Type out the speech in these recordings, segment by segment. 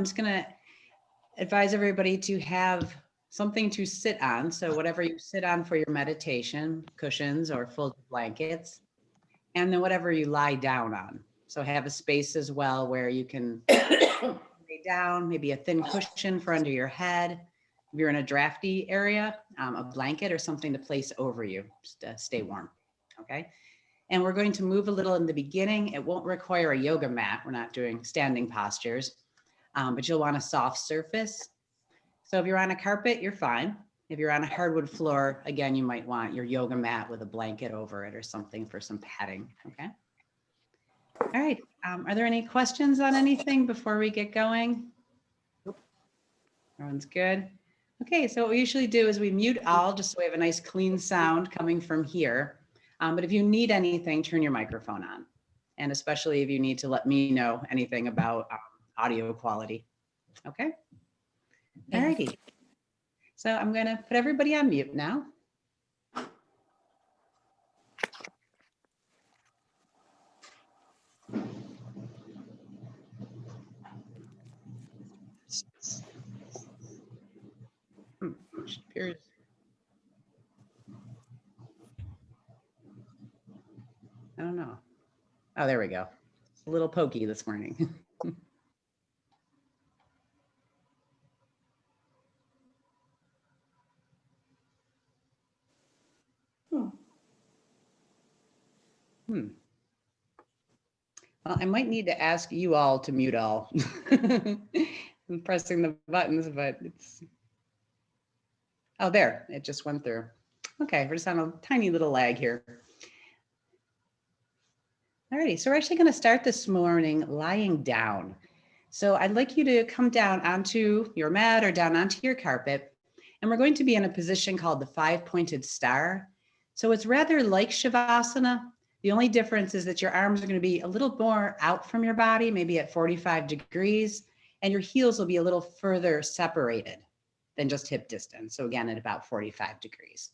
just going to advise everybody to have something to sit on. So whatever you sit on for your meditation, cushions or folded blankets, and then whatever you lie down on. So have a space as well where you can lay down, maybe a thin cushion for under your head. If you're in a drafty area, a blanket or something to place over you just to stay warm. Okay. And we're going to move a little in the beginning. It won't require a yoga mat. We're not doing standing postures, but you'll want a soft surface. So if you're on a carpet, you're fine. If you're on a hardwood floor, again, you might want your yoga mat with a blanket over it or something for some padding, okay? All right, are there any questions on anything before we get going? Everyone's good? Okay, so what we usually do is we mute all just so we have a nice clean sound coming from here. But if you need anything, turn your microphone on. And especially if you need to let me know anything about audio quality, okay? All righty. So I'm going to put everybody on mute now. Appears. I don't know. Oh, there we go. It's a little pokey this morning. Well, I might need to ask you all to mute all. I'm pressing the buttons, but it's. Oh, there, it just went through. Okay, we're just on a tiny little lag here. Alrighty, so we're actually going to start this morning lying down. So I'd like you to come down onto your mat or down onto your carpet, and we're going to be in a position called the five-pointed star. So it's rather like Shavasana. The only difference is that your arms are going to be a little more out from your body, maybe at 45 degrees, and your heels will be a little further separated than just hip distance. So again, at about 45 degrees.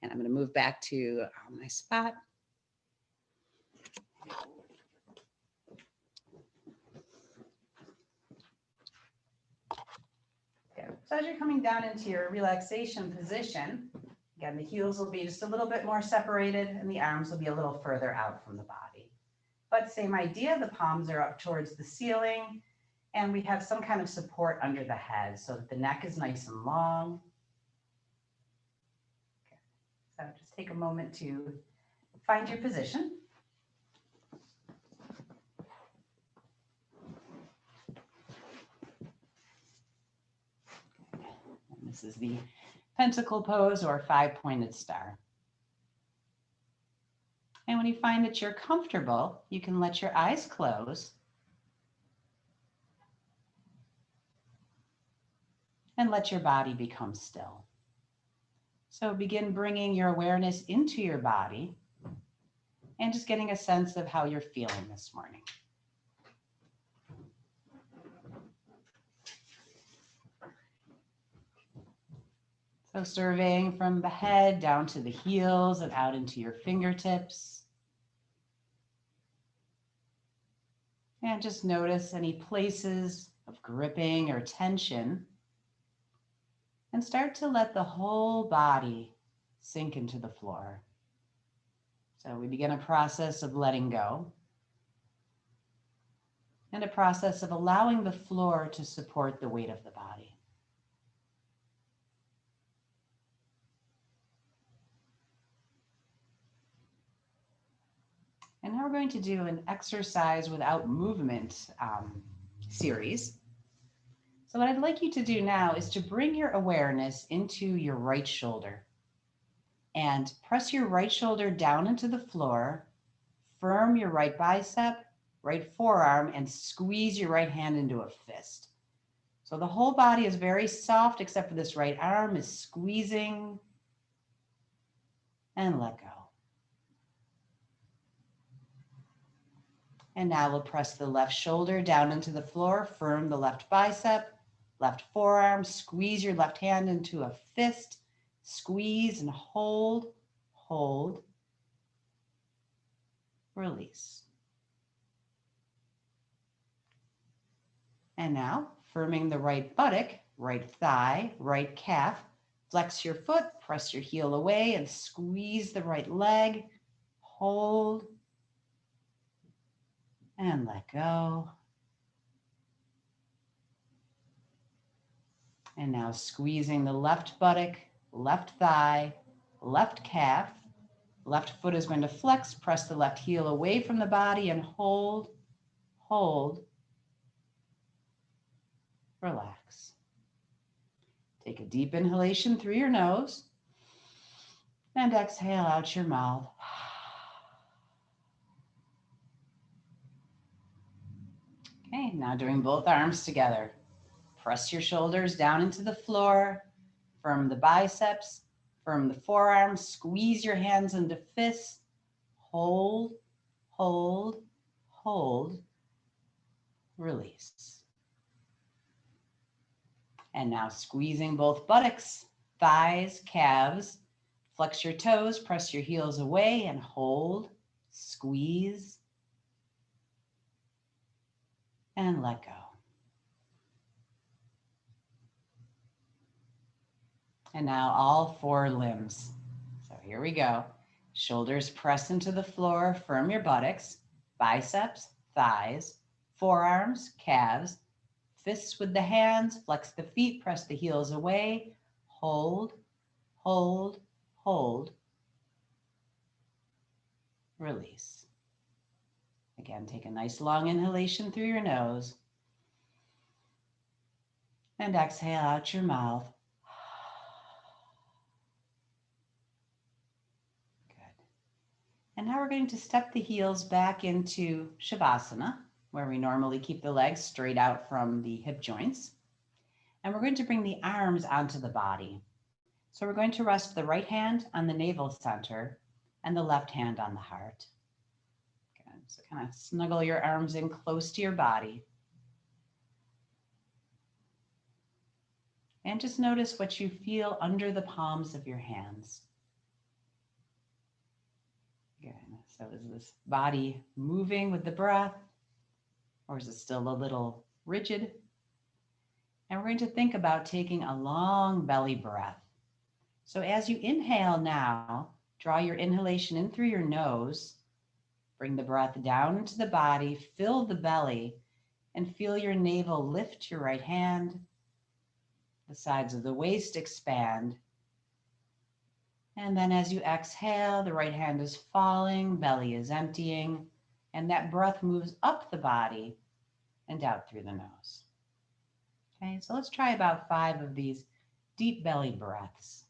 And I'm going to move back to my spot. Okay. So as you're coming down into your relaxation position, again, the heels will be just a little bit more separated and the arms will be a little further out from the body. But same idea, the palms are up towards the ceiling and we have some kind of support under the head so that the neck is nice and long. Okay. So just take a moment to find your position. And this is the pentacle pose or five-pointed star. And when you find that you're comfortable, you can let your eyes close and let your body become still. So begin bringing your awareness into your body and just getting a sense of how you're feeling this morning. So surveying from the head down to the heels and out into your fingertips. And just notice any places of gripping or tension. And start to let the whole body sink into the floor. So we begin a process of letting go and a process of allowing the floor to support the weight of the body. And now we're going to do an exercise without movement series. So what I'd like you to do now is to bring your awareness into your right shoulder and press your right shoulder down into the floor, firm your right bicep, right forearm, and squeeze your right hand into a fist. So the whole body is very soft except for this right arm is squeezing and let go. And now we'll press the left shoulder down into the floor, firm the left bicep, left forearm, squeeze your left hand into a fist, squeeze and hold, hold, release. And now firming the right buttock, right thigh, right calf. Flex your foot, press your heel away and squeeze the right leg. Hold and let go. And now squeezing the left buttock, left thigh, left calf. Left foot is going to flex, press the left heel away from the body and hold, hold, relax. Take a deep inhalation through your nose and exhale out your mouth. Okay, now doing both arms together. Press your shoulders down into the floor, firm the biceps, firm the forearms, squeeze your hands into fists, hold, hold, hold, release. And now squeezing both buttocks, thighs, calves. Flex your toes, press your heels away and hold, squeeze, and let go. And now all four limbs. So here we go. Shoulders press into the floor, firm your buttocks, biceps, thighs, forearms, calves, fists with the hands, flex the feet, press the heels away, hold, hold, hold, release. Again, take a nice long inhalation through your nose and exhale out your mouth. Good. And now we're going to step the heels back into Shavasana, where we normally keep the legs straight out from the hip joints. And we're going to bring the arms onto the body. So we're going to rest the right hand on the navel center and the left hand on the heart. Good. So kind of snuggle your arms in close to your body. And just notice what you feel under the palms of your hands. Good. So is this body moving with the breath, or is it still a little rigid? And we're going to think about taking a long belly breath. So as you inhale now, draw your inhalation in through your nose, bring the breath down into the body, fill the belly, and feel your navel lift your right hand. The sides of the waist expand. And then as you exhale, the right hand is falling, belly is emptying, and that breath moves up the body and out through the nose. Okay, so let's try about 5 of these deep belly breaths.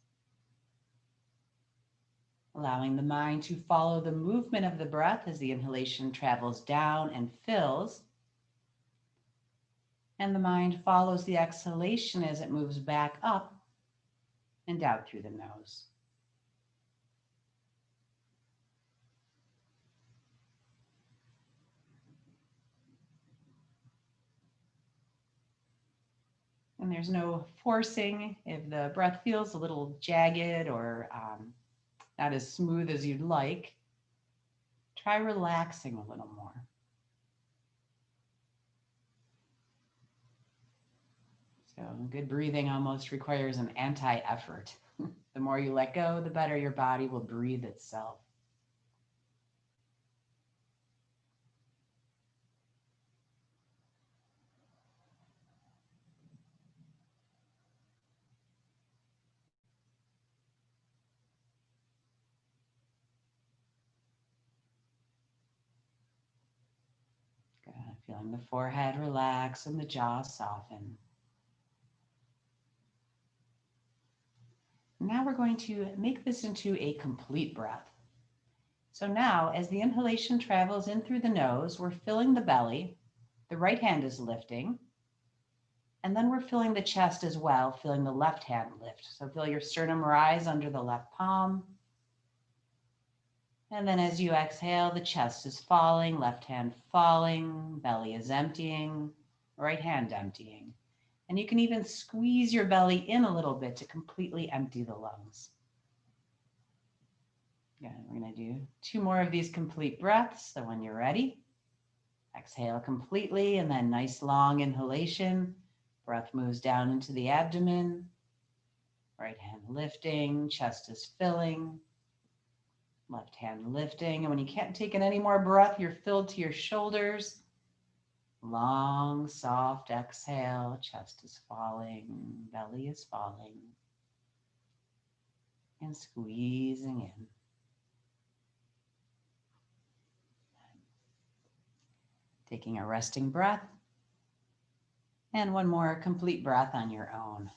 Allowing the mind to follow the movement of the breath as the inhalation travels down and fills. And the mind follows the exhalation as it moves back up and out through the nose. And there's no forcing. If the breath feels a little jagged or not as smooth as you'd like, try relaxing a little more. So good breathing almost requires an anti-effort. The more you let go, the better your body will breathe itself. Good. Feeling the forehead relax and the jaw soften. Now we're going to make this into a complete breath. So now, as the inhalation travels in through the nose, we're filling the belly, the right hand is lifting, and then we're filling the chest as well, feeling the left hand lift. So feel your sternum rise under the left palm. And then as you exhale, the chest is falling, left hand falling, belly is emptying, right hand emptying. And you can even squeeze your belly in a little bit to completely empty the lungs. Yeah, we're going to do 2 more of these complete breaths. So when you're ready, exhale completely and then nice long inhalation. Breath moves down into the abdomen. Right hand lifting, chest is filling. Left hand lifting. And when you can't take in any more breath, you're filled to your shoulders. Long, soft exhale. Chest is falling. Belly is falling. And squeezing in. Taking a resting breath. And one more complete breath on your own.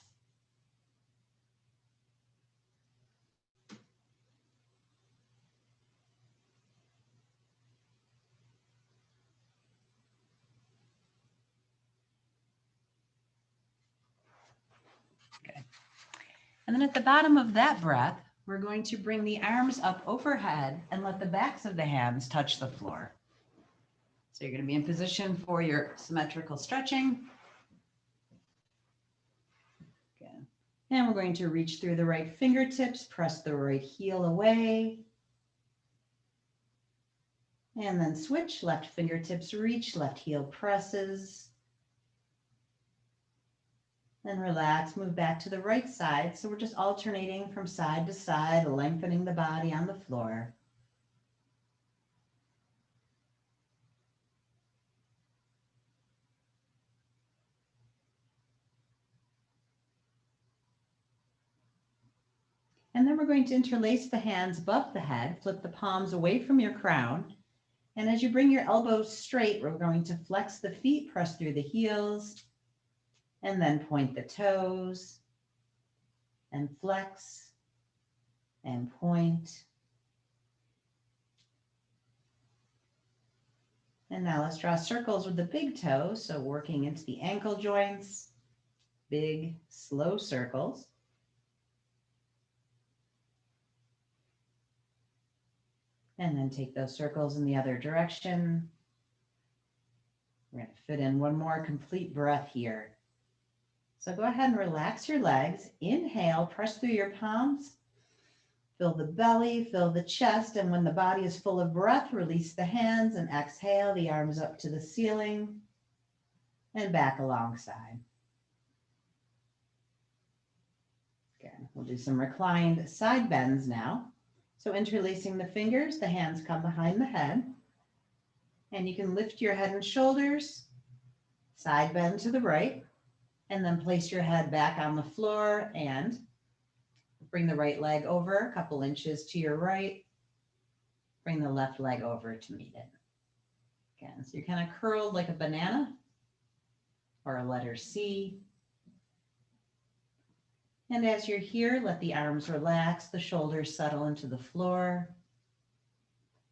Good. And then at the bottom of that breath, we're going to bring the arms up overhead and let the backs of the hands touch the floor. So you're going to be in position for your symmetrical stretching. Good. And we're going to reach through the right fingertips, press the right heel away. And then switch, left fingertips reach, left heel presses. Then relax, move back to the right side. So we're just alternating from side to side, lengthening the body on the floor. And then we're going to interlace the hands above the head, flip the palms away from your crown. And as you bring your elbows straight, we're going to flex the feet, press through the heels, and then point the toes, and flex, and point. And now let's draw circles with the big toe, so working into the ankle joints, big, slow circles. And then take those circles in the other direction. We're going to fit in one more complete breath here. So go ahead and relax your legs. Inhale, press through your palms. Fill the belly, fill the chest, and when the body is full of breath, release the hands and exhale, the arms up to the ceiling and back alongside. Again, we'll do some reclined side bends now. So interlacing the fingers, the hands come behind the head, and you can lift your head and shoulders, side bend to the right, and then place your head back on the floor and bring the right leg over a couple inches to your right. Bring the left leg over to meet it. Again, so you're kind of curled like a banana or a letter C. And as you're here, let the arms relax, the shoulders settle into the floor.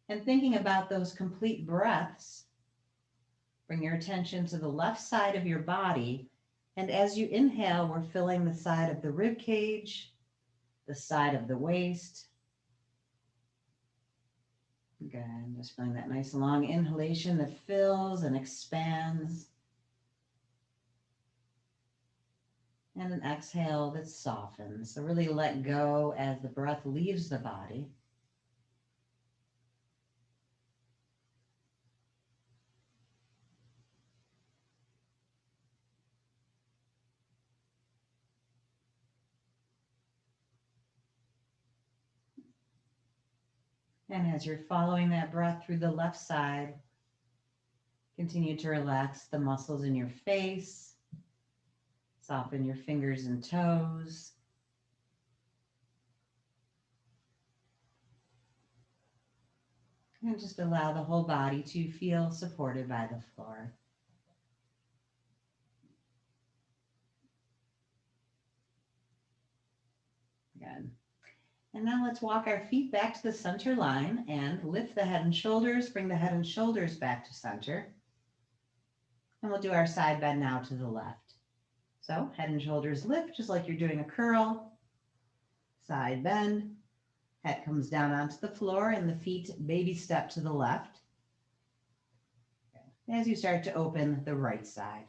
And thinking about those complete breaths, bring your attention to the left side of your body. And as you inhale, we're filling the side of the rib cage, the side of the waist. Good, just feeling that nice long inhalation that fills and expands. And an exhale that softens. So really let go as the breath leaves the body. And as you're following that breath through the left side, continue to relax the muscles in your face, soften your fingers and toes. And just allow the whole body to feel supported by the floor. Good. And now let's walk our feet back to the center line and lift the head and shoulders, bring the head and shoulders back to center. And we'll do our side bend now to the left. So head and shoulders lift, just like you're doing a curl. Side bend, head comes down onto the floor and the feet baby step to the left. As you start to open the right side.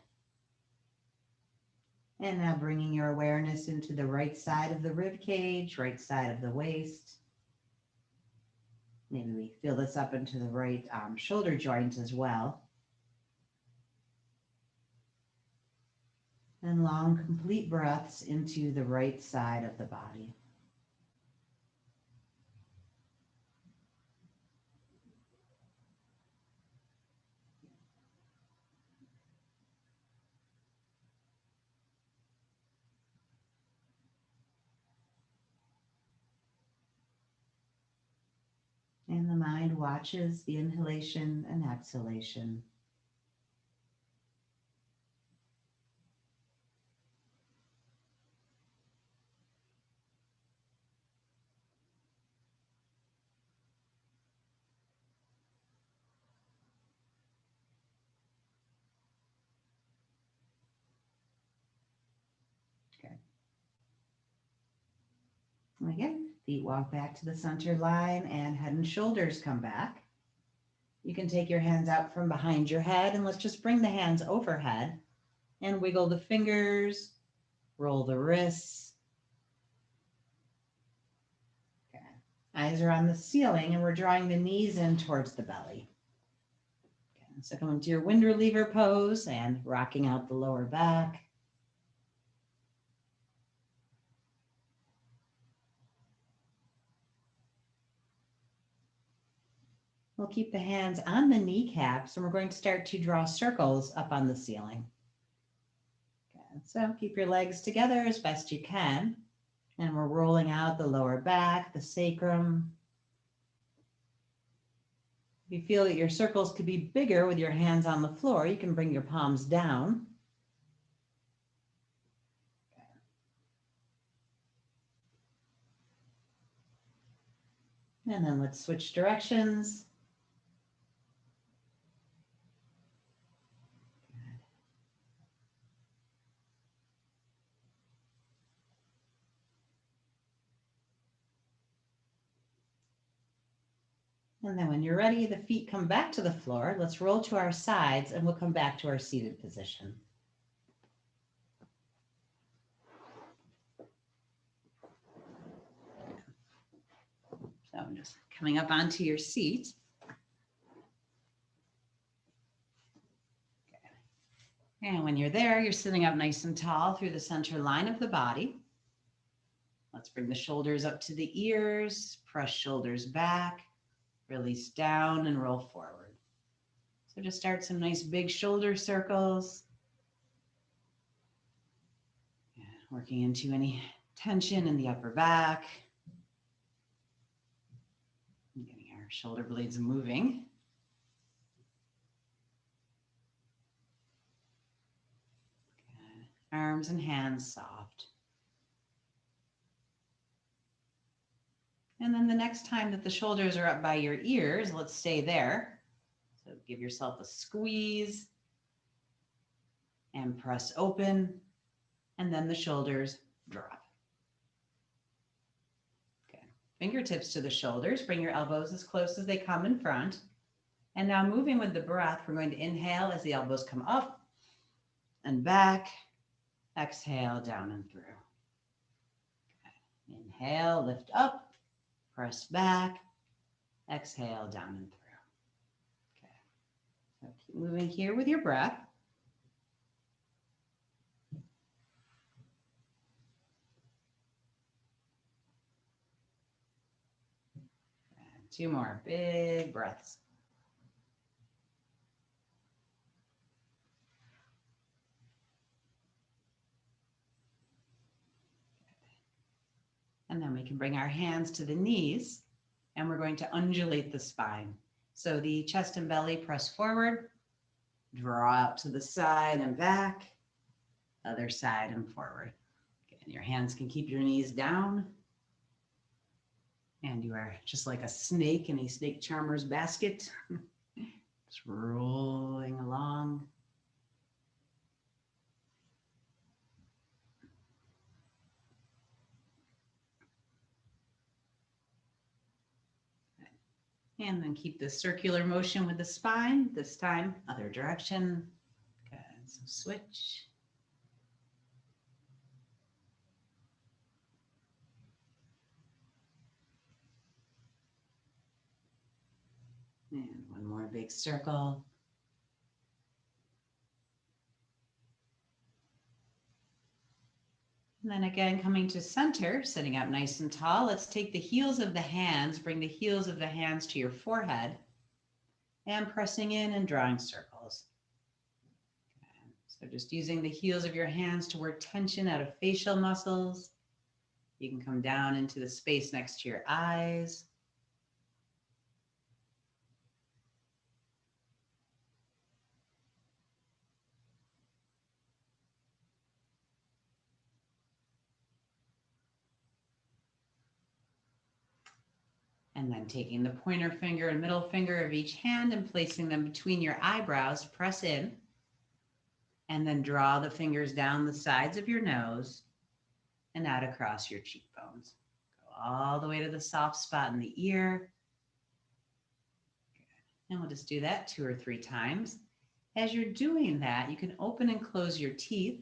And now bringing your awareness into the right side of the rib cage, right side of the waist. Maybe we feel this up into the right shoulder joint as well. And long, complete breaths into the right side of the body. And the mind watches the inhalation and exhalation. Okay. And again, feet walk back to the center line and head and shoulders come back. You can take your hands out from behind your head and let's just bring the hands overhead and wiggle the fingers, roll the wrists. Okay. Eyes are on the ceiling and we're drawing the knees in towards the belly. Okay. So come into your wind reliever pose and rocking out the lower back. We'll keep the hands on the kneecaps and we're going to start to draw circles up on the ceiling. Okay. So keep your legs together as best you can. And we're rolling out the lower back, the sacrum. If you feel that your circles could be bigger with your hands on the floor, you can bring your palms down. And then let's switch directions. And then when you're ready, the feet come back to the floor. Let's roll to our sides and we'll come back to our seated position. So I'm just coming up onto your seat. And when you're there, you're sitting up nice and tall through the center line of the body. Let's bring the shoulders up to the ears, press shoulders back, release down and roll forward. So just start some nice big shoulder circles. Yeah, working into any tension in the upper back. Getting our shoulder blades moving. Good. Arms and hands soft. And then the next time that the shoulders are up by your ears, let's stay there. So give yourself a squeeze and press open, and then the shoulders drop. Okay. Fingertips to the shoulders. Bring your elbows as close as they come in front. And now moving with the breath, we're going to inhale as the elbows come up and back. Exhale, down and through. Okay. Inhale, lift up, press back. Exhale, down and through. Okay. So keep moving here with your breath. And 2 more big breaths. And then we can bring our hands to the knees and we're going to undulate the spine. So the chest and belly press forward, draw out to the side and back, other side and forward. Again, your hands can keep your knees down. And you are just like a snake in a snake charmer's basket, just rolling along. And then keep the circular motion with the spine. This time, other direction. Good. So switch. And one more big circle. And then again, coming to center, sitting up nice and tall. Let's take the heels of the hands, bring the heels of the hands to your forehead, and pressing in and drawing circles. So just using the heels of your hands to work tension out of facial muscles. You can come down into the space next to your eyes. And then taking the pointer finger and middle finger of each hand and placing them between your eyebrows, press in, and then draw the fingers down the sides of your nose and out across your cheekbones. Go all the way to the soft spot in the ear. Good. And we'll just do that 2 or 3 times. As you're doing that, you can open and close your teeth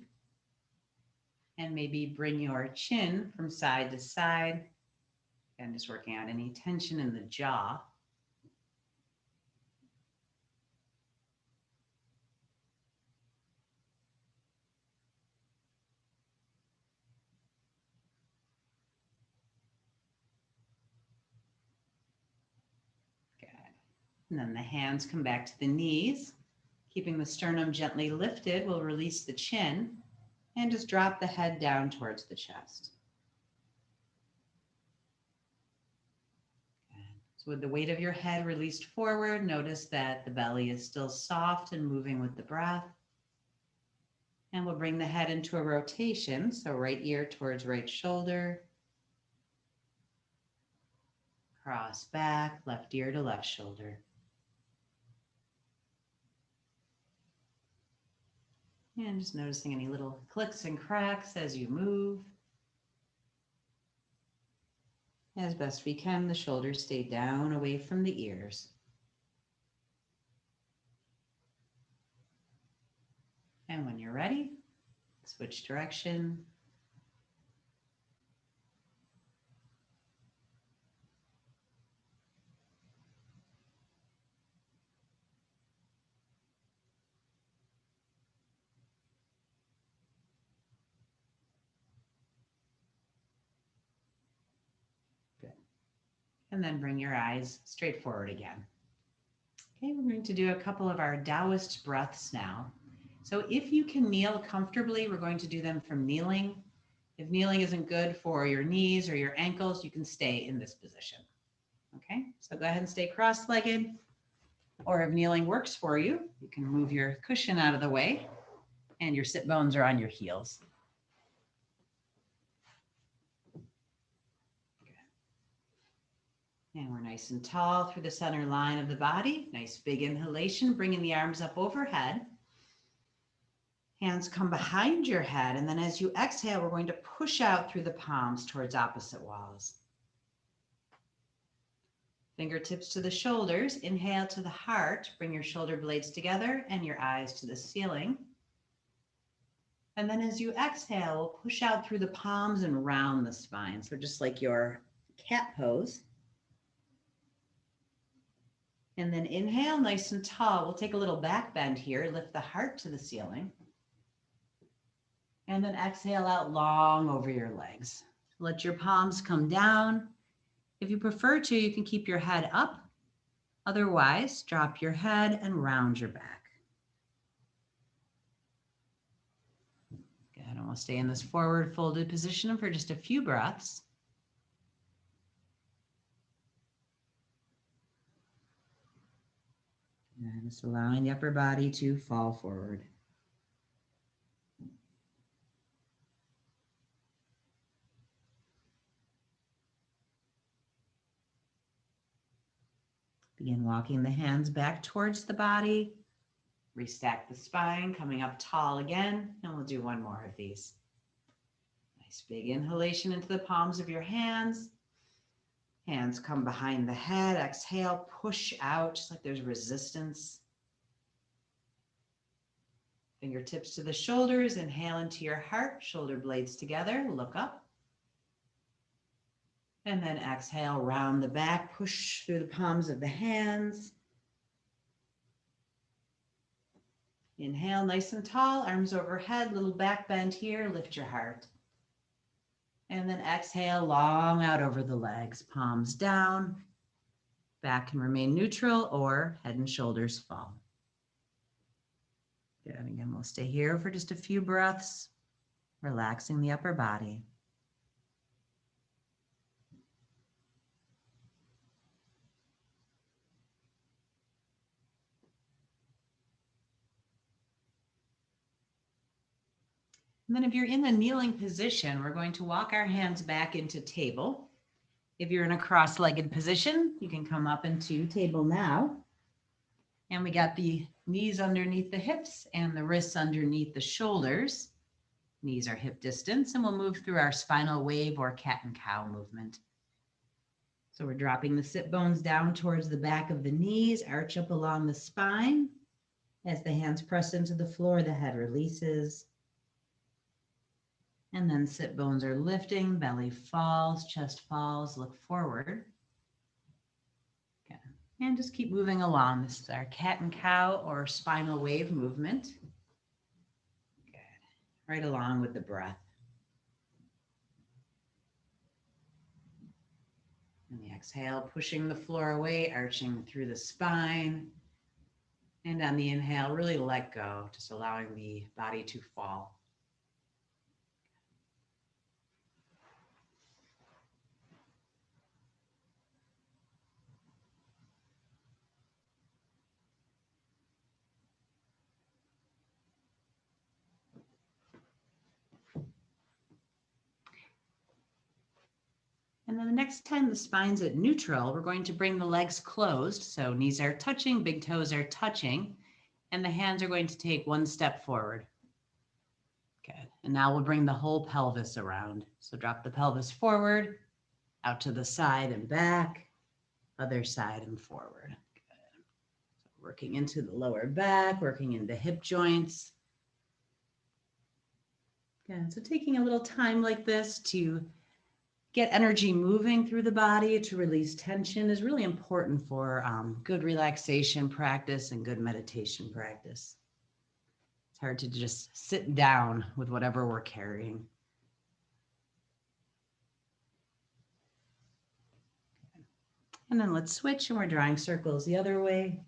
and maybe bring your chin from side to side. And just working out any tension in the jaw. Good. And then the hands come back to the knees. Keeping the sternum gently lifted, we'll release the chin and just drop the head down towards the chest. So with the weight of your head released forward, notice that the belly is still soft and moving with the breath. And we'll bring the head into a rotation. So right ear towards right shoulder. Cross back, left ear to left shoulder. And just noticing any little clicks and cracks as you move. As best we can, the shoulders stay down away from the ears. And when you're ready, switch direction. Good. And then bring your eyes straight forward again. Okay, we're going to do a couple of our Taoist breaths now. So if you can kneel comfortably, we're going to do them from kneeling. If kneeling isn't good for your knees or your ankles, you can stay in this position. Okay, so go ahead and stay cross-legged. Or if kneeling works for you, you can move your cushion out of the way and your sit bones are on your heels. And we're nice and tall through the center line of the body. Nice big inhalation, bringing the arms up overhead. Hands come behind your head. And then as you exhale, we're going to push out through the palms towards opposite walls. Fingertips to the shoulders. Inhale to the heart. Bring your shoulder blades together and your eyes to the ceiling. And then as you exhale, push out through the palms and round the spine. So just like your cat pose. And then inhale, nice and tall. We'll take a little back bend here. Lift the heart to the ceiling. And then exhale out long over your legs. Let your palms come down. If you prefer to, you can keep your head up. Otherwise, drop your head and round your back. Good, and we'll stay in this forward folded position for just a few breaths. And just allowing the upper body to fall forward. Begin walking the hands back towards the body. Restack the spine, coming up tall again. And we'll do one more of these. Nice big inhalation into the palms of your hands. Hands come behind the head. Exhale, push out just like there's resistance. Fingertips to the shoulders. Inhale into your heart. Shoulder blades together. Look up. And then exhale, round the back. Push through the palms of the hands. Inhale, nice and tall. Arms overhead. Little back bend here. Lift your heart. And then exhale, long out over the legs, palms down. Back can remain neutral or head and shoulders fall. Good. And again, we'll stay here for just a few breaths, relaxing the upper body. And then if you're in a kneeling position, we're going to walk our hands back into table. If you're in a cross-legged position, you can come up into table now. And we got the knees underneath the hips and the wrists underneath the shoulders. Knees are hip distance, and we'll move through our spinal wave or cat and cow movement. So we're dropping the sit bones down towards the back of the knees, arch up along the spine. As the hands press into the floor, the head releases. And then sit bones are lifting, belly falls, chest falls, look forward. Okay. And just keep moving along. This is our cat and cow or spinal wave movement. Good. Right along with the breath. And the exhale, pushing the floor away, arching through the spine. And on the inhale, really let go, just allowing the body to fall. And then the next time the spine's at neutral, we're going to bring the legs closed. So knees are touching, big toes are touching, and the hands are going to take one step forward. Good. And now we'll bring the whole pelvis around. So drop the pelvis forward, out to the side and back, other side and forward. Good. So working into the lower back, working into hip joints. Good. So taking a little time like this to get energy moving through the body to release tension is really important for good relaxation practice and good meditation practice. It's hard to just sit down with whatever we're carrying. And then let's switch, and we're drawing circles the other way.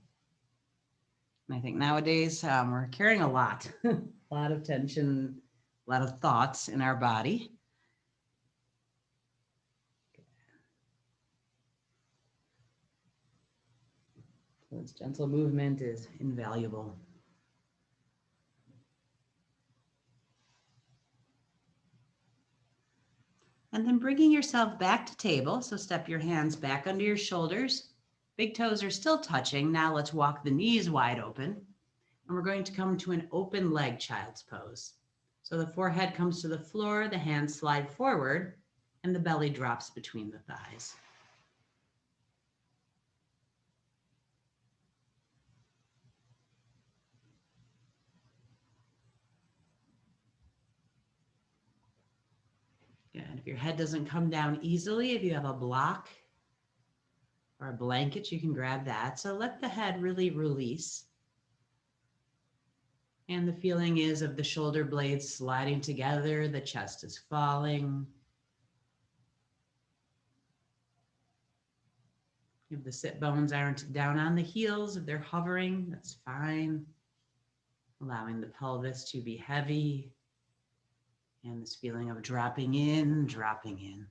And I think nowadays we're carrying a lot, a lot of tension, a lot of thoughts in our body. So this gentle movement is invaluable. And then bringing yourself back to table. So step your hands back under your shoulders. Big toes are still touching. Now let's walk the knees wide open. And we're going to come to an open leg child's pose. So the forehead comes to the floor, the hands slide forward, and the belly drops between the thighs. Good. If your head doesn't come down easily, if you have a block or a blanket, you can grab that. So let the head really release. And the feeling is of the shoulder blades sliding together, the chest is falling. If the sit bones aren't down on the heels, if they're hovering, that's fine. Allowing the pelvis to be heavy. And this feeling of dropping in, dropping in.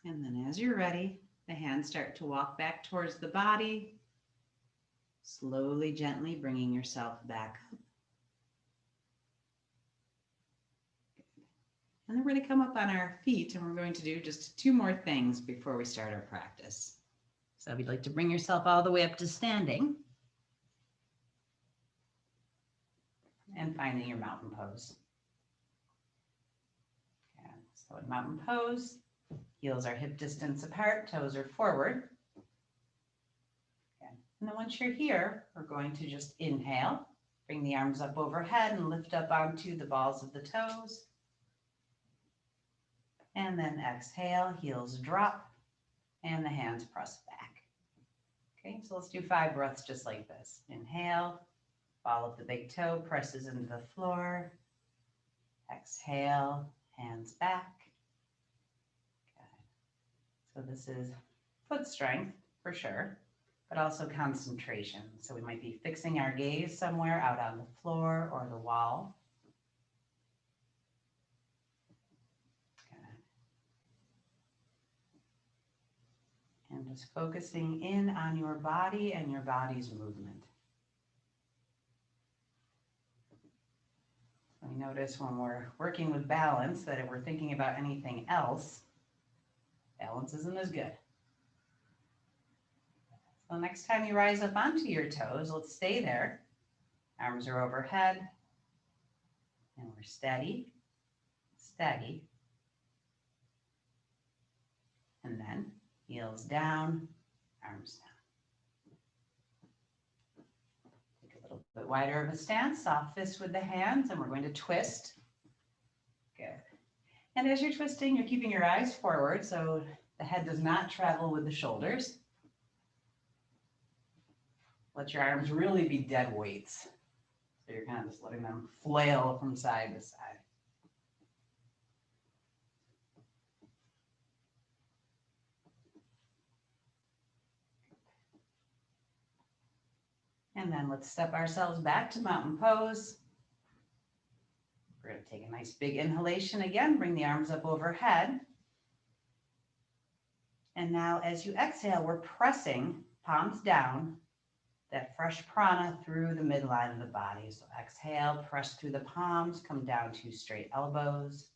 And then as you're ready, the hands start to walk back towards the body, slowly, gently bringing yourself back up. And then we're going to come up on our feet, and we're going to do just two more things before we start our practice. So if you'd like to bring yourself all the way up to standing and finding your mountain pose. Okay. So in mountain pose, heels are hip distance apart, toes are forward. Okay. And then once you're here, we're going to just inhale Bring the arms up overhead and lift up onto the balls of the toes. And then exhale, heels drop, and the hands press back. Okay, so let's do 5 breaths just like this. Inhale, ball of the big toe presses into the floor. Exhale, hands back. Good. So this is foot strength for sure, but also concentration. So we might be fixing our gaze somewhere out on the floor or the wall. And just focusing in on your body and your body's movement. So we notice when we're working with balance that if we're thinking about anything else, balance isn't as good. So next time you rise up onto your toes, let's stay there. Arms are overhead. And we're steady, steady. And then heels down, arms down. Take a little bit wider of a stance, soft fist with the hands, and we're going to twist. Good. And as you're twisting, you're keeping your eyes forward so the head does not travel with the shoulders. Let your arms really be dead weights. So you're kind of just letting them flail from side to side. And then let's step ourselves back to mountain pose. We're going to take a nice big inhalation again. Bring the arms up overhead. And now as you exhale, we're pressing palms down, that fresh prana through the midline of the body. So exhale, press through the palms, come down to straight elbows.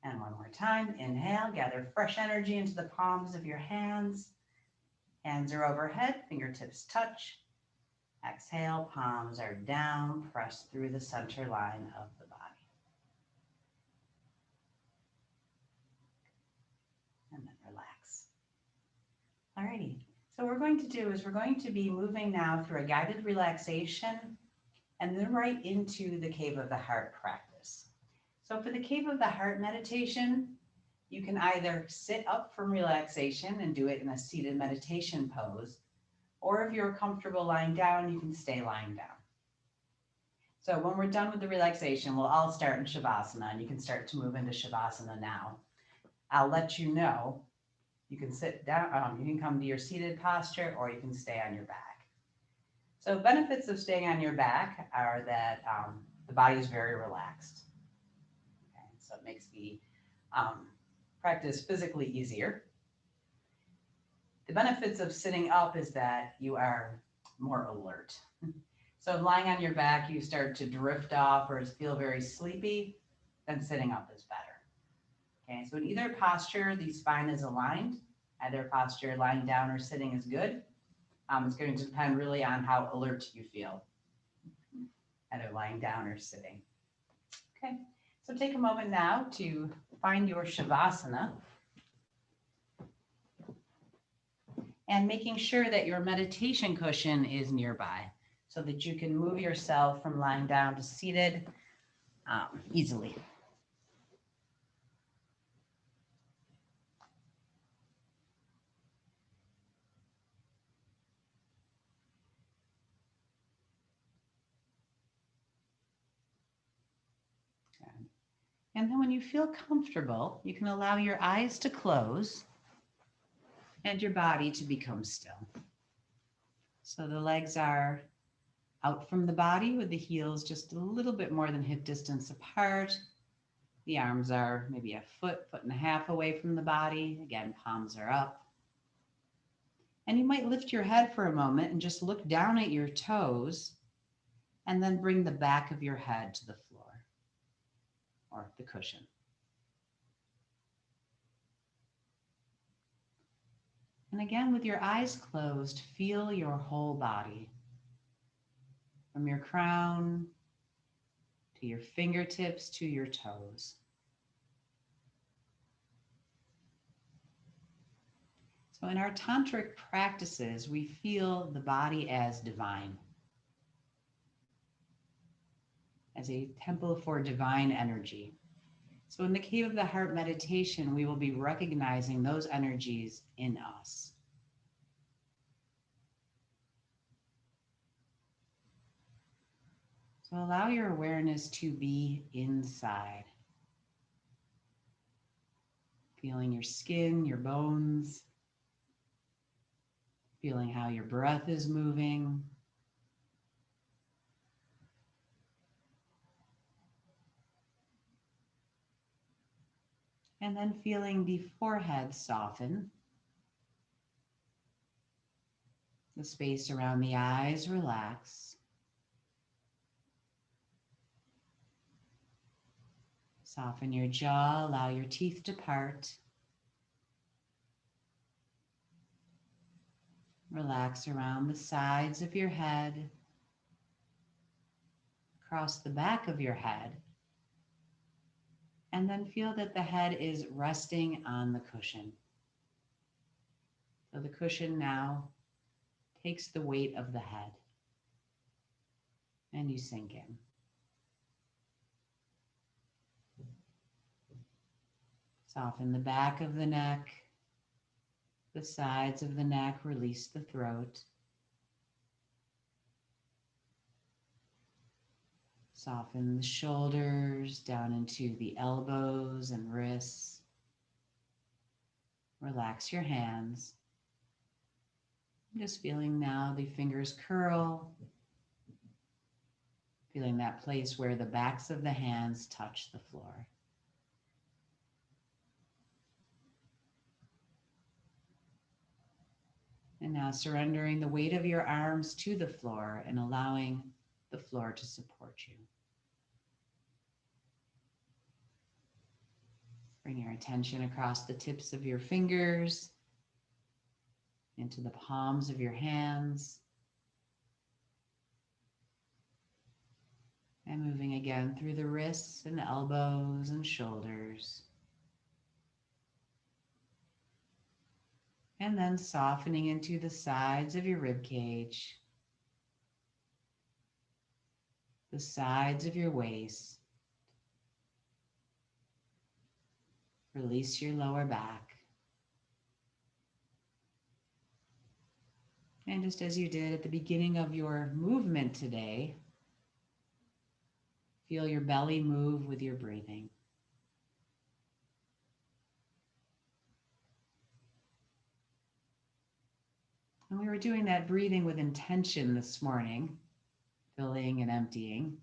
And one more time, inhale, gather fresh energy into the palms of your hands. Hands are overhead, fingertips touch. Exhale, palms are down, press through the center line of the body. And then relax. Alrighty, so what we're going to do is we're going to be moving now through a guided relaxation and then right into the Cave of the Heart practice. So for the Cave of the Heart meditation, you can either sit up from relaxation and do it in a seated meditation pose, or if you're comfortable lying down, you can stay lying down. So when we're done with the relaxation, we'll all start in Shavasana, and you can start to move into Shavasana now. I'll let you know. You can sit down, you can come to your seated posture, or you can stay on your back. So benefits of staying on your back are that the body is very relaxed. Okay, so it makes the practice physically easier. The benefits of sitting up is that you are more alert. So lying on your back, you start to drift off or feel very sleepy, then sitting up is better. Okay, so in either posture, the spine is aligned. Either posture, lying down or sitting is good. It's going to depend really on how alert you feel, either lying down or sitting. Okay, so take a moment now to find your Shavasana and making sure that your meditation cushion is nearby so that you can move yourself from lying down to seated easily. And then when you feel comfortable, you can allow your eyes to close and your body to become still. So the legs are out from the body with the heels just a little bit more than hip distance apart. The arms are maybe a foot, foot and a half away from the body. Again, palms are up. And you might lift your head for a moment and just look down at your toes and then bring the back of your head to the floor or the cushion. And again, with your eyes closed, feel your whole body. From your crown to your fingertips to your toes. So in our tantric practices, we feel the body as divine. as a temple for divine energy. So in the Cave of the Heart meditation, we will be recognizing those energies in us. So allow your awareness to be inside, feeling your skin, your bones, feeling how your breath is moving. And then feeling the forehead soften, the space around the eyes relax. Soften your jaw, allow your teeth to part. Relax around the sides of your head, across the back of your head, and then feel that the head is resting on the cushion. So the cushion now takes the weight of the head, and you sink in. Soften the back of the neck, the sides of the neck, release the throat. Soften the shoulders down into the elbows and wrists. Relax your hands. I'm just feeling now the fingers curl, feeling that place where the backs of the hands touch the floor. And now surrendering the weight of your arms to the floor and allowing the floor to support you. Bring your attention across the tips of your fingers, into the palms of your hands, and moving again through the wrists and elbows and shoulders. And then softening into the sides of your rib cage, the sides of your waist. Release your lower back. And just as you did at the beginning of your movement today, feel your belly move with your breathing. And we were doing that breathing with intention this morning, filling and emptying.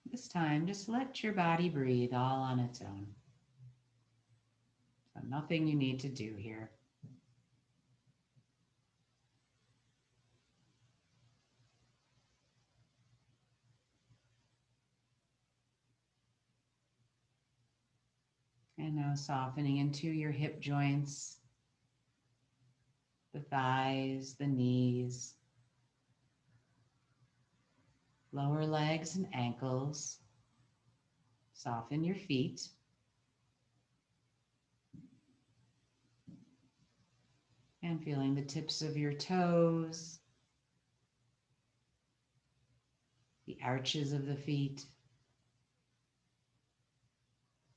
This time, just let your body breathe all on its own. So nothing you need to do here. And now softening into your hip joints, the thighs, the knees, lower legs and ankles. Soften your feet. And feeling the tips of your toes, the arches of the feet,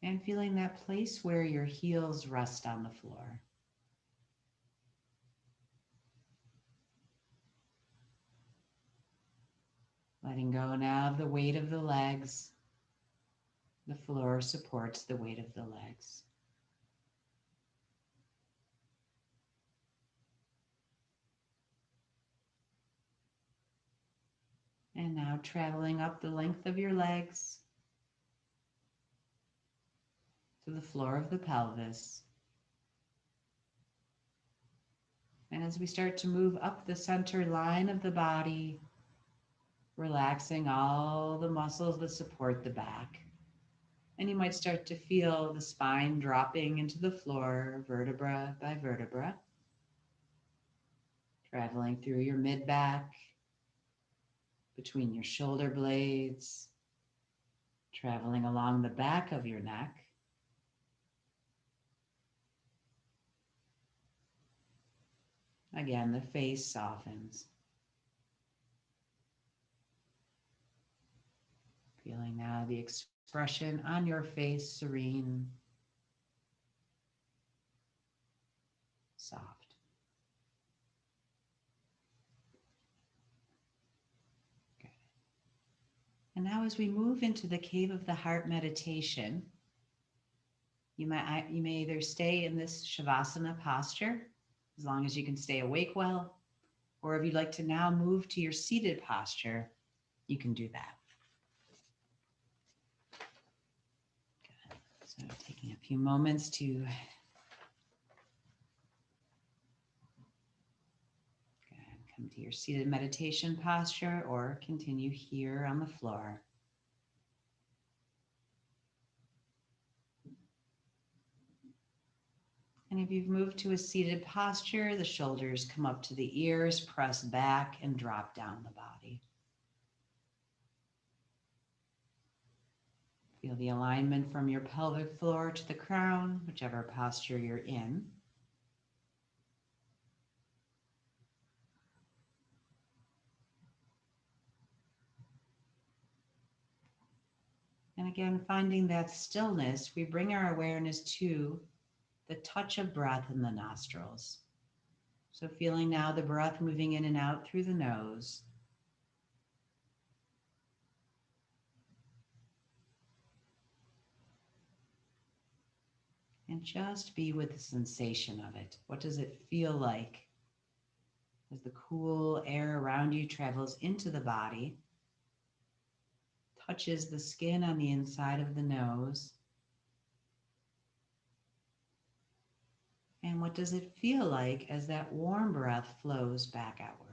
and feeling that place where your heels rest on the floor. Letting go now of the weight of the legs. The floor supports the weight of the legs. And now traveling up the length of your legs to the floor of the pelvis. And as we start to move up the center line of the body, relaxing all the muscles that support the back. And you might start to feel the spine dropping into the floor, vertebra by vertebra, traveling through your mid-back, between your shoulder blades, traveling along the back of your neck. Again, the face softens. Feeling now the expression on your face, serene, soft. Good. And now as we move into the Cave of the Heart meditation, you may either stay in this Shavasana posture, as long as you can stay awake well, or if you'd like to now move to your seated posture, you can do that. Good. So taking a few moments to come to your seated meditation posture or continue here on the floor. And if you've moved to a seated posture, the shoulders come up to the ears, press back and drop down the body. Feel the alignment from your pelvic floor to the crown, whichever posture you're in. And again, finding that stillness, we bring our awareness to the touch of breath in the nostrils. So feeling now the breath moving in and out through the nose. And just be with the sensation of it. What does it feel like as the cool air around you travels into the body, touches the skin on the inside of the nose? And what does it feel like as that warm breath flows back outward?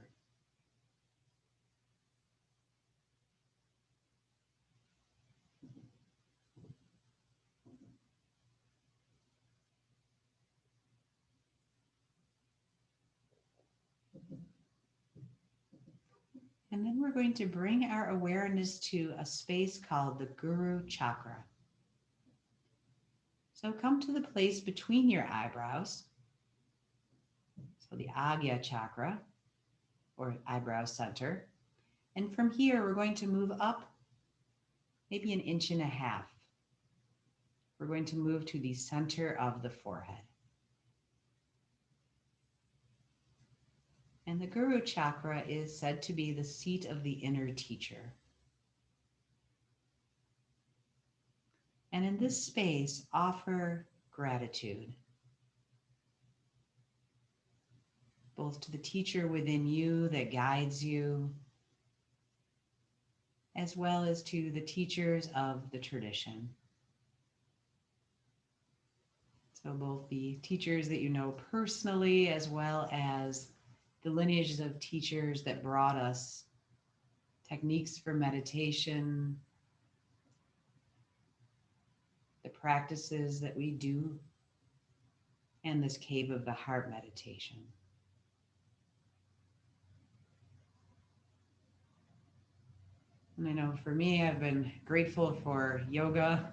And then we're going to bring our awareness to a space called the Guru Chakra. So come to the place between your eyebrows. So the Agya Chakra, or eyebrow center. And from here, we're going to move up maybe 1.5 inches. We're going to move to the center of the forehead. And the Guru Chakra is said to be the seat of the inner teacher. And in this space, offer gratitude, both to the teacher within you that guides you, as well as to the teachers of the tradition. So both the teachers that you know personally, as well as the lineages of teachers that brought us techniques for meditation, the practices that we do, and this Cave of the Heart meditation. And I know for me, I've been grateful for yoga,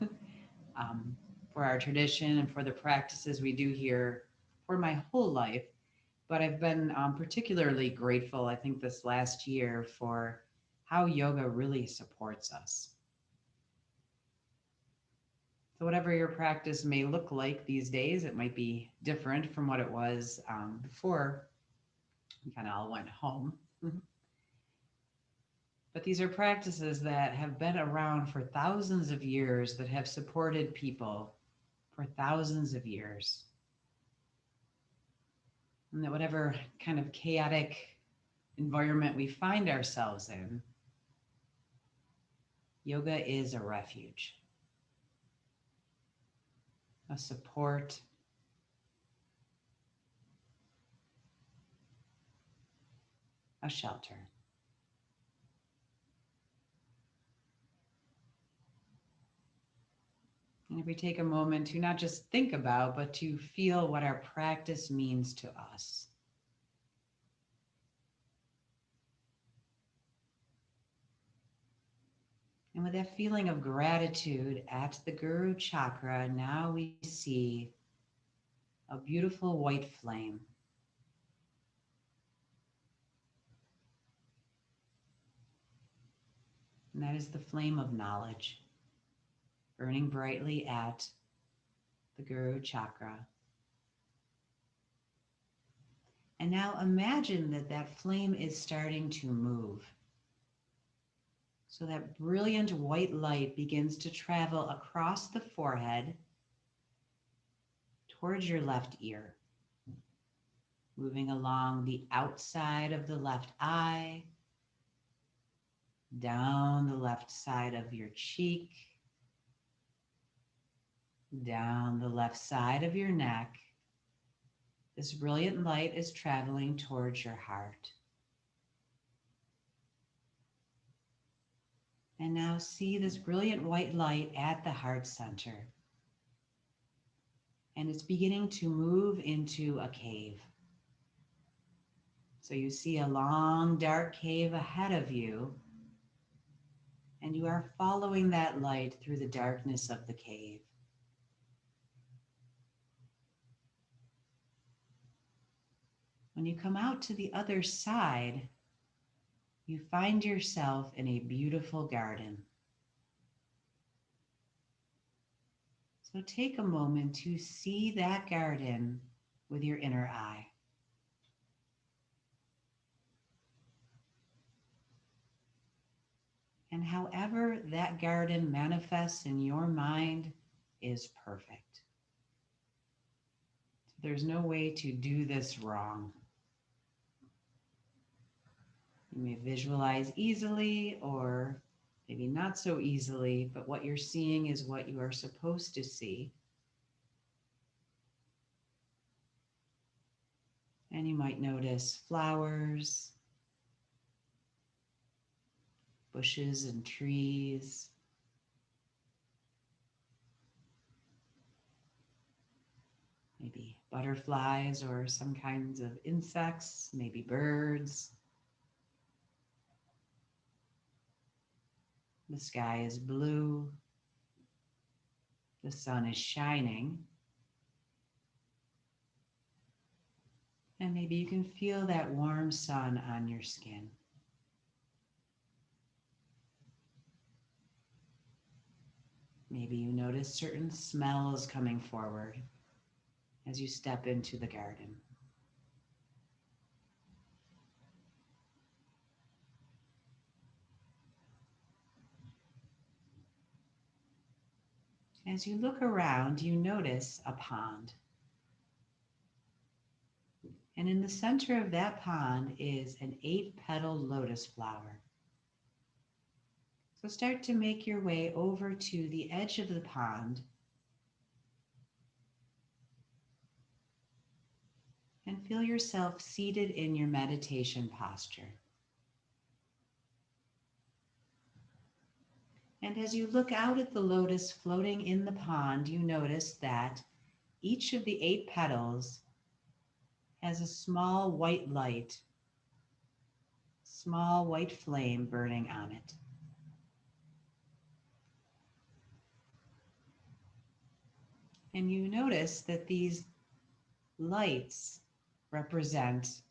for our tradition, and for the practices we do here for my whole life. But I've been particularly grateful, I think, this last year for how yoga really supports us. So whatever your practice may look like these days, it might be different from what it was before we kind of all went home. But these are practices that have been around for thousands of years, that have supported people for thousands of years. And that whatever kind of chaotic environment we find ourselves in, yoga is a refuge, a support, a shelter. And if we take a moment to not just think about, but to feel what our practice means to us. And with that feeling of gratitude at the Guru Chakra, now we see a beautiful white flame. And that is the flame of knowledge, burning brightly at the Guru chakra. And now imagine that that flame is starting to move. So that brilliant white light begins to travel across the forehead towards your left ear, moving along the outside of the left eye, down the left side of your cheek, down the left side of your neck. This brilliant light is traveling towards your heart. And now see this brilliant white light at the heart center. And it's beginning to move into a cave. So you see a long, dark cave ahead of you, and you are following that light through the darkness of the cave. When you come out to the other side, you find yourself in a beautiful garden. So take a moment to see that garden with your inner eye. And however that garden manifests in your mind is perfect. There's no way to do this wrong. You may visualize easily or maybe not so easily, but what you're seeing is what you are supposed to see. And you might notice flowers, bushes and trees, maybe butterflies or some kinds of insects, maybe birds. The sky is blue. The sun is shining. And maybe you can feel that warm sun on your skin. Maybe you notice certain smells coming forward as you step into the garden. As you look around, you notice a pond. And in the center of that pond is an 8-petal lotus flower. So start to make your way over to the edge of the pond and feel yourself seated in your meditation posture. And as you look out at the lotus floating in the pond, you notice that each of the 8 petals has a small white light, small white flame burning on it. And you notice that these lights represent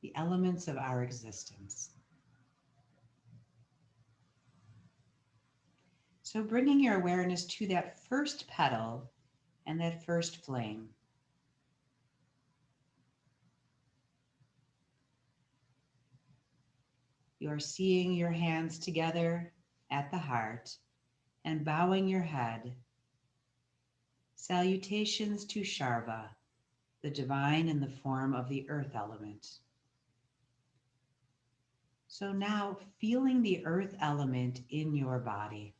the elements of our existence. So bringing your awareness to that first petal and that first flame. You are seeing your hands together at the heart and bowing your head. Salutations to Sharva, the divine in the form of the earth element. So now feeling the earth element in your body,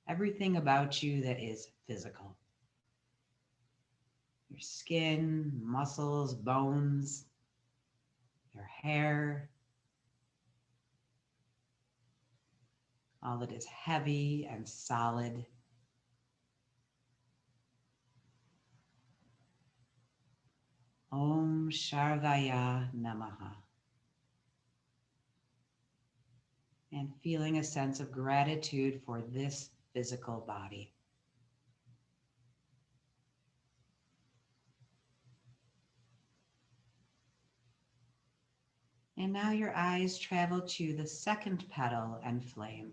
everything about you that is physical. Your skin, muscles, bones, your hair, all that is heavy and solid. Om Sharvaya Namaha. And feeling a sense of gratitude for this physical body. And now your eyes travel to the second petal and flame.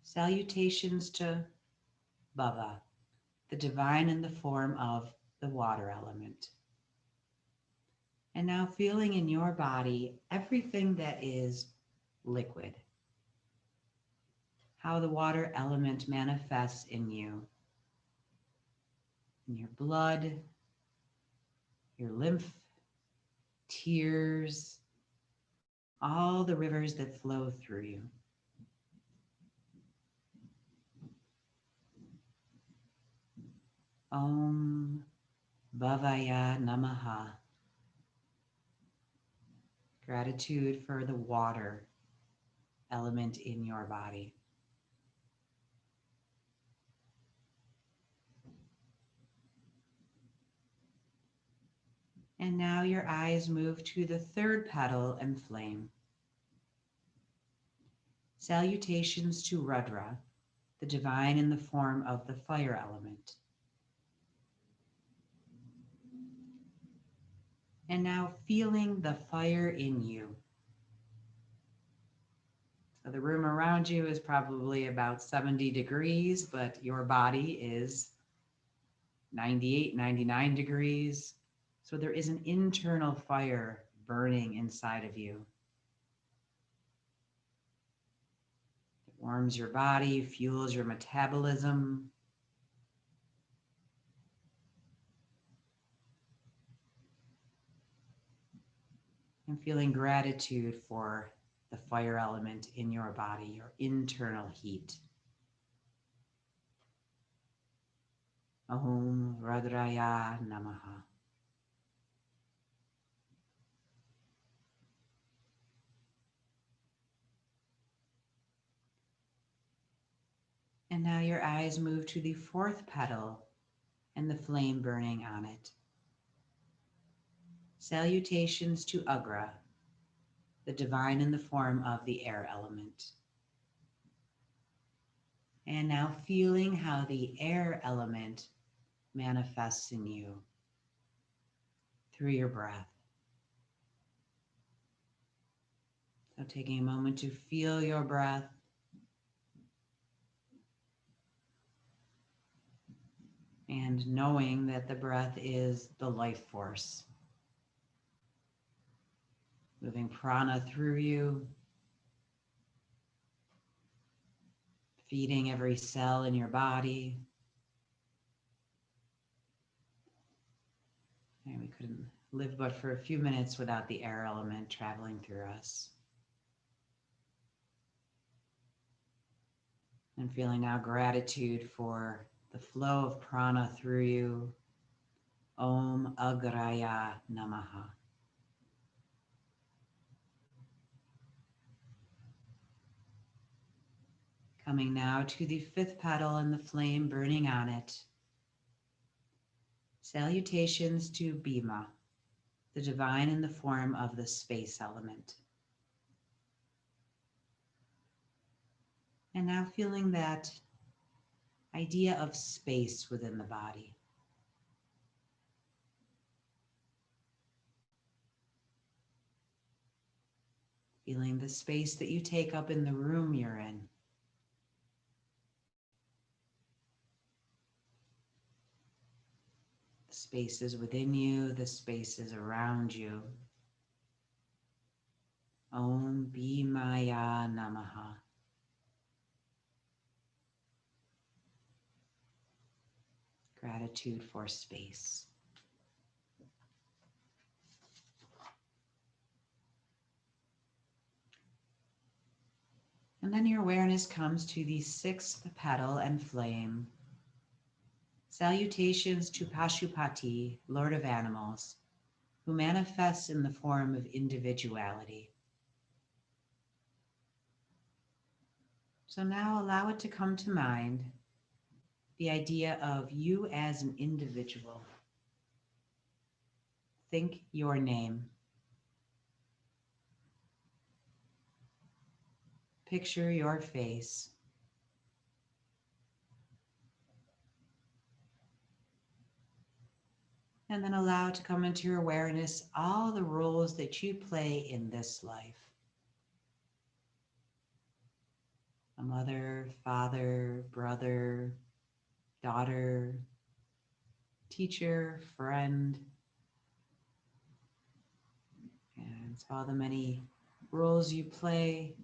Salutations to Baba, the divine in the form of the water element. And now feeling in your body everything that is liquid. How the water element manifests in you, in your blood, your lymph, tears, all the rivers that flow through you. Om Bhavaya Namaha. Gratitude for the water element in your body. And now your eyes move to the third petal and flame. Salutations to Rudra, the divine in the form of the fire element. And now feeling the fire in you. So the room around you is probably about 70 degrees, but your body is 98, 99 degrees. So there is an internal fire burning inside of you. It warms your body, fuels your metabolism. And feeling gratitude for the fire element in your body, your internal heat. Om Rudraya Namaha. And now your eyes move to the fourth petal and the flame burning on it. Salutations to Agra, the divine in the form of the air element. And now feeling how the air element manifests in you through your breath. So taking a moment to feel your breath. And knowing that the breath is the life force. Moving prana through you. Feeding every cell in your body. And we couldn't live but for a few minutes without the air element traveling through us. And feeling now gratitude for the flow of prana through you. Om Agraya Namaha. Coming now to the fifth petal and the flame burning on it. Salutations to Bhima, the divine in the form of the space element. And now feeling that idea of space within the body. Feeling the space that you take up in the room you're in. The spaces within you, the spaces around you. Om Bhimaya Namaha. Gratitude for space. And then your awareness comes to the sixth petal and flame. Salutations to Pashupati, Lord of Animals, who manifests in the form of individuality. So now allow it to come to mind, the idea of you as an individual. Think your name. Picture your face. And then allow to come into your awareness all the roles that you play in this life. A mother, father, brother, daughter, teacher, friend, and all the many roles you play.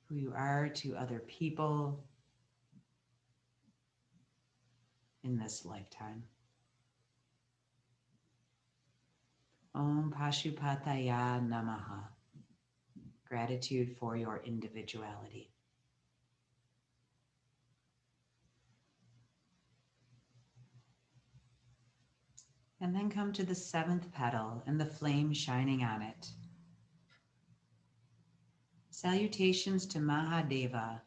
Who you are to other people in this lifetime. Om Pashupataya Namaha. Gratitude for your individuality. And then come to the seventh petal and the flame shining on it. Salutations to Mahadeva,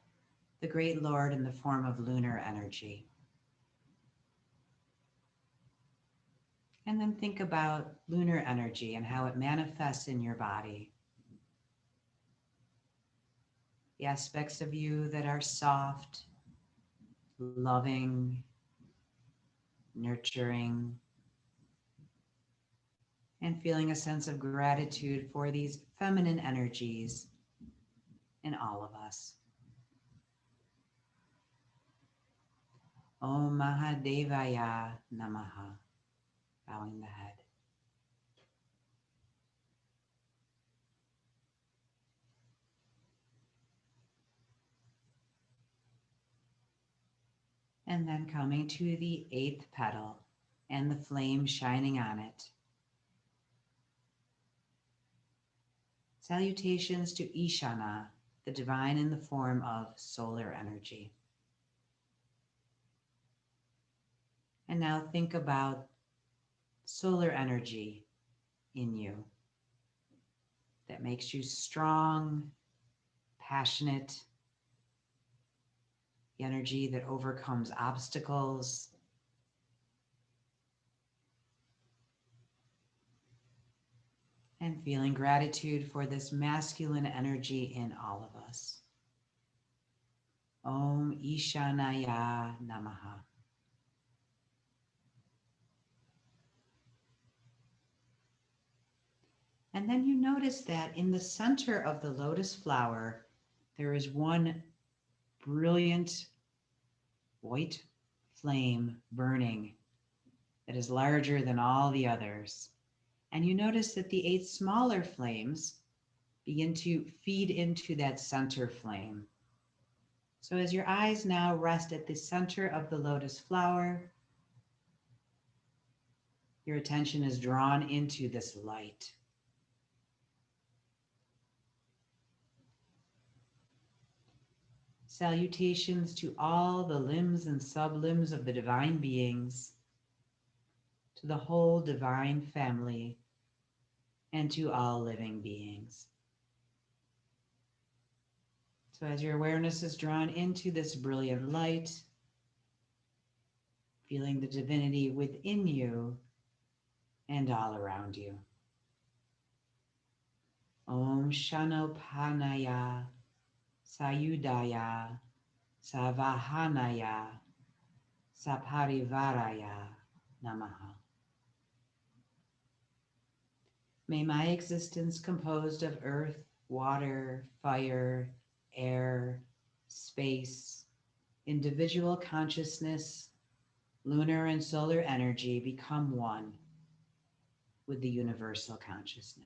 the great Lord in the form of lunar energy. And then think about lunar energy and how it manifests in your body. The aspects of you that are soft, loving, nurturing, and feeling a sense of gratitude for these feminine energies in all of us. Om Mahadevaya Namaha. Bowing the head. And then coming to the eighth petal and the flame shining on it. Salutations to Ishana, the divine in the form of solar energy. And now think about solar energy in you that makes you strong, passionate, the energy that overcomes obstacles, and feeling gratitude for this masculine energy in all of us. Om Ishanaya Namaha. And then you notice that in the center of the lotus flower, there is one brilliant white flame burning that is larger than all the others. And you notice that the 8 smaller flames begin to feed into that center flame. So as your eyes now rest at the center of the lotus flower, your attention is drawn into this light. Salutations to all the limbs and sublimbs of the divine beings, to the whole divine family, and to all living beings. So as your awareness is drawn into this brilliant light, feeling the divinity within you and all around you. Om Shanopanaya Sayudaya Savahanaya Saparivaraya Namaha. May my existence composed of earth, water, fire, air, space, individual consciousness, lunar and solar energy become one with the universal consciousness.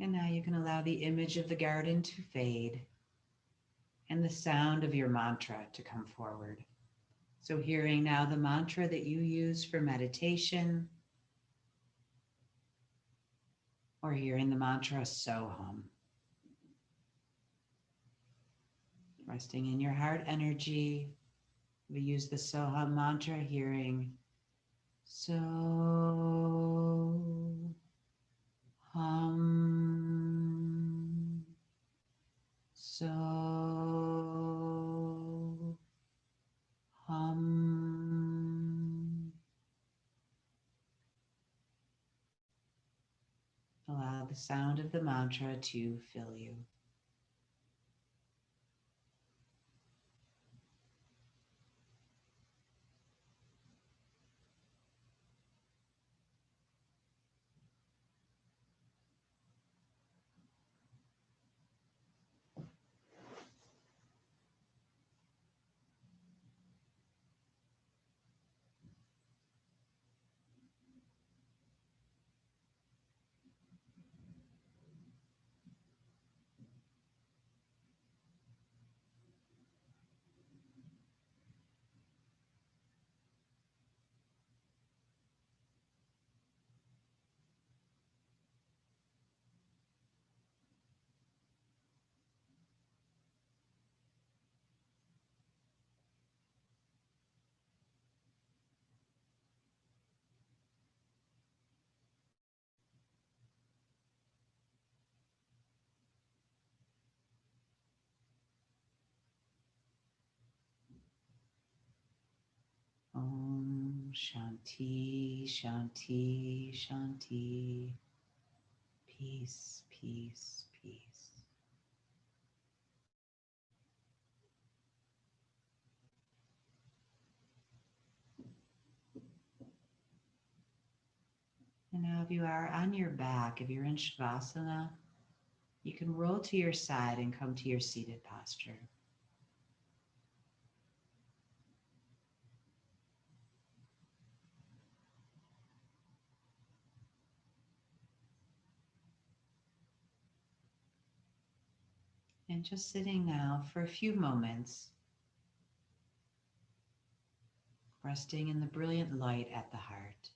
And now you can allow the image of the garden to fade and the sound of your mantra to come forward. So hearing now the mantra that you use for meditation, or hearing the mantra Soham. Resting in your heart energy, we use the Soham mantra, hearing So hum, so the sound of the mantra to fill you. Om Shanti, Shanti, Shanti. Peace, peace, peace. And now if you are on your back, if you're in Shavasana, you can roll to your side and come to your seated posture. And just sitting now for a few moments, resting in the brilliant light at the heart.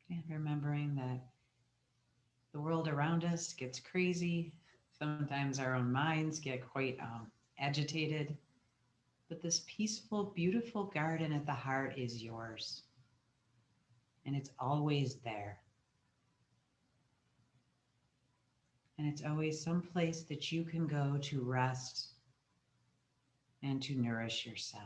And remembering that the world around us gets crazy. Sometimes our own minds get quite agitated. But this peaceful, beautiful garden at the heart is yours. And it's always there. And it's always some place that you can go to rest and to nourish yourself.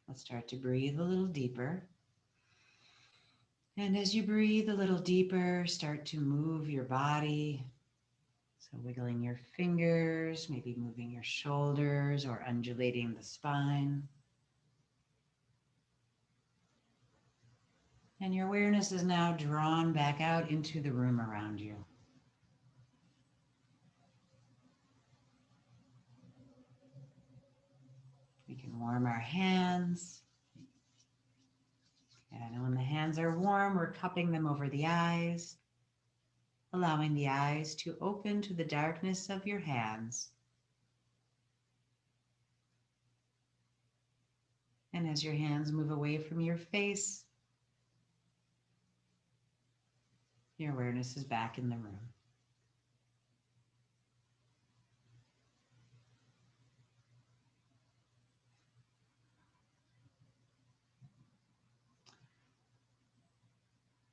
Let's start to breathe a little deeper. And as you breathe a little deeper, start to move your body. So wiggling your fingers, maybe moving your shoulders or undulating the spine. And your awareness is now drawn back out into the room around you. We can warm our hands. And when the hands are warm, we're cupping them over the eyes, allowing the eyes to open to the darkness of your hands. And as your hands move away from your face, your awareness is back in the room.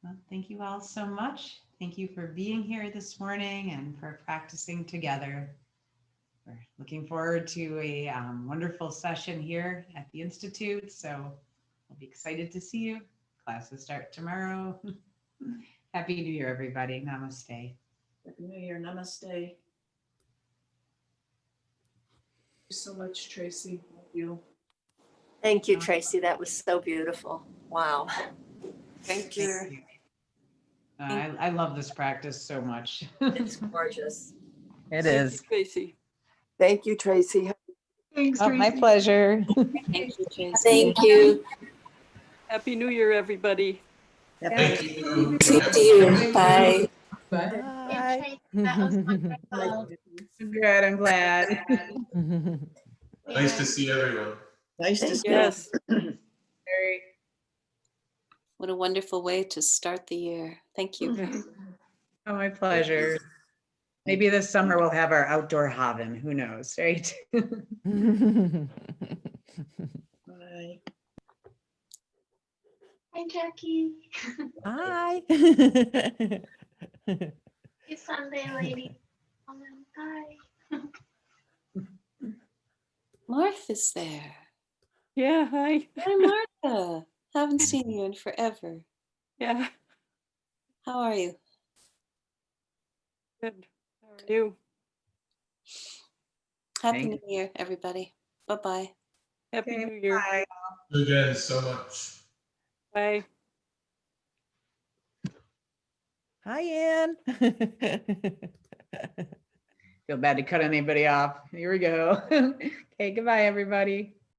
Well, thank you all so much. Thank you for being here this morning and for practicing together. We're looking forward to a wonderful session here at the Institute. So I'll be excited to see you. Classes start tomorrow. Happy New Year, everybody. Namaste. Happy New Year. Namaste. Thank you so much, Tracy. Thank you. Thank you, Tracy. That was so beautiful. Wow. Thank you. Thank you. I love this practice so much. It's gorgeous. It Thank is. you, Tracy. Thank you, Tracy. Thanks, Oh, my Tracy. pleasure. Thank you, Tracy. Thank you. Happy New Year, everybody. Thank you. See you. Bye. Bye. Good, I'm glad. Nice to see everyone. Nice to see you. Yes. Very. What a wonderful way to start the year. Thank you. Oh, my pleasure. Maybe this summer we'll have our outdoor haven. Who knows, right? Bye. Hi, Jackie. Hi. You Sunday lady. Hi. Martha's there. Yeah, hi. Hi, Martha. Haven't seen you in forever. Yeah, How are you? good. How are you? Happy Thank New Year, everybody. Bye-bye. Happy Okay, New Year. bye. You again so much. Bye. Hi, Ann. Feel bad to cut anybody off. Here we go. Okay, goodbye, everybody.